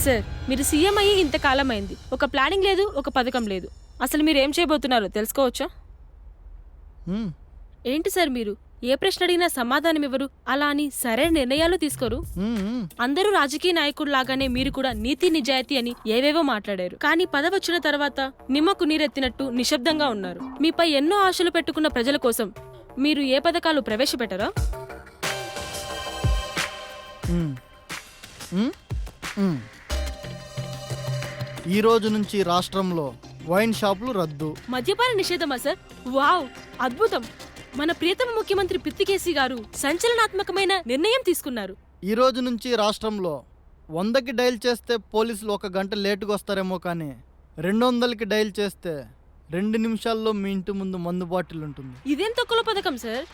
Sir, మీరు CM అయ్యి ఇంతకాలం అయింది. ఒక ప్లానింగ్ లేదు, ఒక పథకం లేదు. అసలు మీరు ఏం చేయబోతున్నారో తెలుసుకోవచ్చా? ఏంటి సార్ మీరు ఏ ప్రశ్న అడిగినా సమాధానం ఇవ్వరు, అలా అని సరైన నిర్ణయాలు తీసుకోరు. అందరూ రాజకీయ నాయకుడు లాగానే మీరు కూడా నీతి నిజాయితీ అని ఏవేవో మాట్లాడారు. కానీ పదవి వచ్చిన తర్వాత నిమ్మకు నీరెత్తినట్టు నిశ్శబ్దంగా ఉన్నారు. మీపై ఎన్నో ఆశలు పెట్టుకున్న ప్రజల కోసం మీరు ఏ పథకాలు ప్రవేశపెట్టరా? ఈ రోజు నుంచి రాష్ట్రంలో వైన్ షాపులు రద్దు. మద్యపాన నిషేధమా సార్? వావ్, అద్భుతం. మన ప్రియతమ ముఖ్యమంత్రి పిత్తికేసి గారు సంచలనాత్మకమైన నిర్ణయం తీసుకున్నారు. ఈ రోజు నుంచి రాష్ట్రంలో 100కి డైల్ చేస్తే పోలీసులు 1 గంట లేటుగా వస్తారేమో, కానీ 200కి డైల్ చేస్తే 2 నిమిషాల్లో మీ ఇంటి ముందు మందు బాటిల్ ఉంటుంది. ఇదేం తొక్కలో పథకం సార్?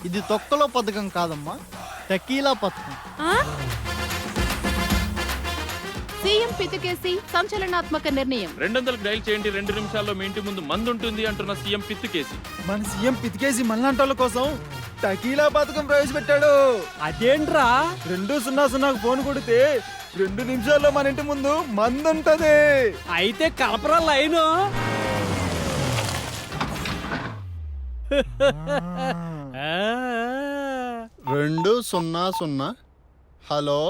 ఇది తొక్కలో పథకం కాదమ్మా, టకీలా పథకం. సీఎం పిత్తుకేసి సంచలనాత్మక నిర్ణయం. 200కి డైల్ చేయండి, 2 నిమిషాల్లో మీ ఇంటి ముందు మందు ఉంటుంది అంటున్న సీఎం పిత్తుకేసి. మన సీఎం పిత్తుకేసి మనలాంటి కోసం టకీలా పథకం ప్రవేశపెట్టాడు. అదేంట్రా? 200కు ఫోన్ కొడితే 2 నిమిషాల్లో మన ఇంటి ముందు మందు ఉంటది. అయితే కలపరా line. 200. Hello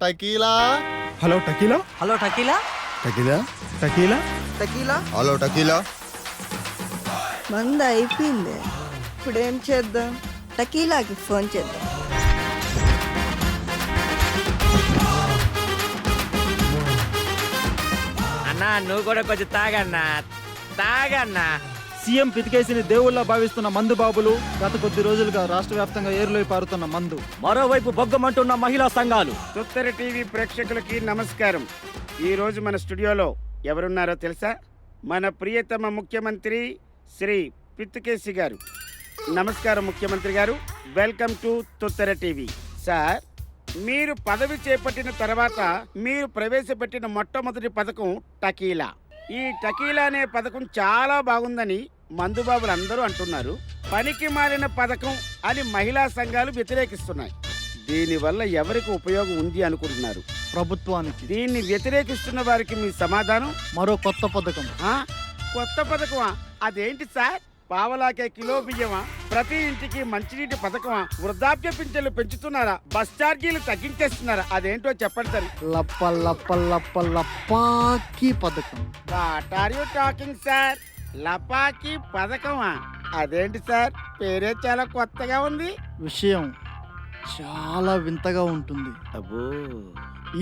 tequila. Hello tequila. Hello tequila. Tequila tequila. Tequila. Hello tequila. మంద అయిపోయింది, ఇప్పుడు ఏం చేద్దాం? టకీలాకి ఫోన్ చేద్దాం. అన్నా నువ్వు కూడా కొంచెం తాగన్నా. సీఎం పితికేసిని దేవుళ్ళ భావిస్తున్న మందు బాబులు గత కొద్ది రోజులుగా రాష్ట్ర వ్యాప్తంగా ఏరులై పారుతున్న మందు, మరోవైపు బొగ్గమంటున్న మహిళా సంఘాలు. తుత్తర టీవీ ప్రేక్షకులకి నమస్కారం. ఈ రోజు మన స్టూడియోలో ఎవరున్నారో తెలుసా? మన ప్రియతమ ముఖ్యమంత్రి శ్రీ పిత్తుకేసి గారు. నమస్కారం ముఖ్యమంత్రి గారు, వెల్కమ్ టు తుత్తర టీవీ. సార్, మీరు పదవి చేపట్టిన తర్వాత మీరు ప్రవేశపెట్టిన మొట్టమొదటి పథకం టకీలా. ఈ టకీలా అనే పథకం చాలా బాగుందని మందుబాబులు అందరూ అంటున్నారు. పనికి మాలిన పథకం అని మహిళా సంఘాలు వ్యతిరేకిస్తున్నాయి. దీనివల్ల ఎవరికి ఉపయోగం ఉంది అనుకుంటున్నారు? ప్రభుత్వానికి. దీన్ని వ్యతిరేకిస్తున్న వారికి మీ సమాధానం? మరో కొత్త పథకం. కొత్త పథకమా? అదేంటి సార్? పావలాకే కిలో బియ్యమా? ప్రతి ఇంటికి మంచినీటి పథకమా? వృద్ధాప్య పింఛన్లు పెంచుతున్నారా? బస్ ఛార్జీలు తగ్గించేస్తున్నారా? అదేంటో చెప్పండి సార్. లప్ప లప్ప లప్ప లపాకి పథకం. What are you talking sir? లపాకి పథకమా? అదేంటి సార్, పేరే చాలా కొత్తగా ఉంది. విషయం చాలా వింతగా ఉంటుంది. అబ్బో.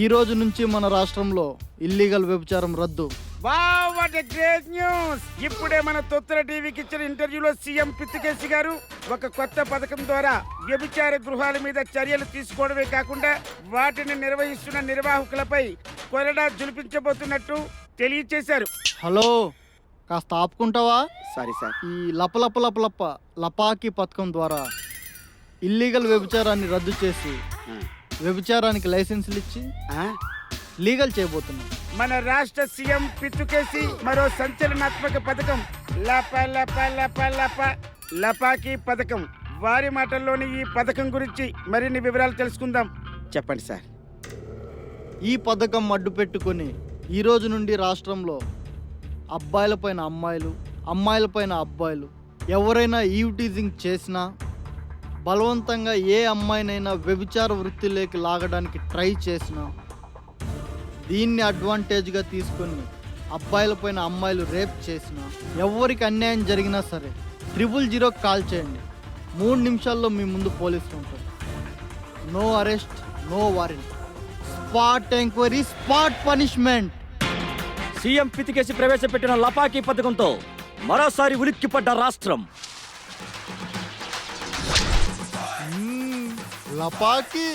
ఈ రోజు నుంచి మన రాష్ట్రంలో ఇల్లీగల్ వ్యభిచారం రద్దు. Wow, what a great news! ఇప్పుడే మన తొత్తర టీవీకి ఇచ్చిన ఇంటర్వ్యూలో సీఎం పిత్తుకేసి గారు ఒక కొత్త పథకం ద్వారా వ్యభిచార గృహాల మీద చర్యలు తీసుకోవడమే కాకుండా వాటిని నిర్వహిస్తున్న నిర్వాహకులపై కొరడా జులిపించబోతున్నట్టు తెలియచేశారు. హలో, కాస్త ఆపుకుంటావా? Sorry sir. ఈ లప లపాకి పథకం ద్వారా ఇల్లీగల్ వ్యభిచారాన్ని రద్దు చేసి వ్యభిచారానికి లైసెన్సులు ఇచ్చి లీగల్ చేయబోతున్నాం. మన రాష్ట్ర సీఎం పిత్తుకేసి మరో సంచలనాత్మక పథకం లప లప లప లప లపాకి పథకం. వారి మాటల్లోని ఈ పథకం గురించి మరిన్ని వివరాలు తెలుసుకుందాం. చెప్పండి సార్. ఈ పథకం అడ్డు పెట్టుకొని ఈ రోజు నుండి రాష్ట్రంలో అబ్బాయిలపైన అమ్మాయిలు, అమ్మాయిలపైన అబ్బాయిలు ఎవరైనా ఈవ్ టీజింగ్ చేసినా, బలవంతంగా ఏ అమ్మాయినైనా వ్యభిచార వృత్తిలోకి లాగడానికి ట్రై చేసినా, దీన్ని అడ్వాంటేజ్గా తీసుకొని అబ్బాయిలపైన అమ్మాయిలు రేప్ చేసినా, ఎవరికి అన్యాయం జరిగినా సరే 000కి కాల్ చేయండి. 3 నిమిషాల్లో మీ ముందు పోలీసులు ఉంటారు. No arrest, no warrant, spot enquiry, spot punishment. CM పితికేసి ప్రవేశపెట్టిన లపాకి పథకంతో మరోసారి ఉలిక్కిపడ్డ రాష్ట్రం. లపాకి.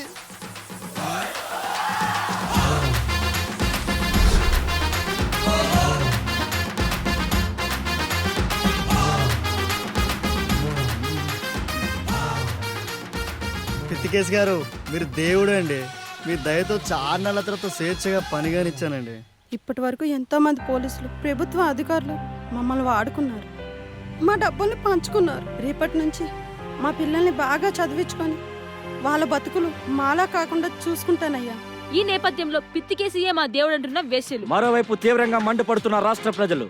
పిత్తుకేసి గారు, మీరు దేవుడు అండి. మీ దయతో 4 నెలల తర్వాత స్వేచ్ఛగా పనిగానిచ్చానండి. ఇప్పటి వరకు ఎంతో మంది పోలీసులు, ప్రభుత్వ అధికారులు మమ్మల్ని వాడుకున్నారు, మా డబ్బుల్ని పంచుకున్నారు. రేపటి నుంచి మా పిల్లల్ని బాగా చదివించుకొని వాళ్ళ బతుకులు మాలా కాకుండా చూసుకుంటానయ్యా. ఈ నేపథ్యంలో పిత్తికేసియే మా దేవుడు అంటున్న వేశ్యలు. మరోవైపు తీవ్రంగా మండిపడుతున్న రాష్ట్ర ప్రజలు.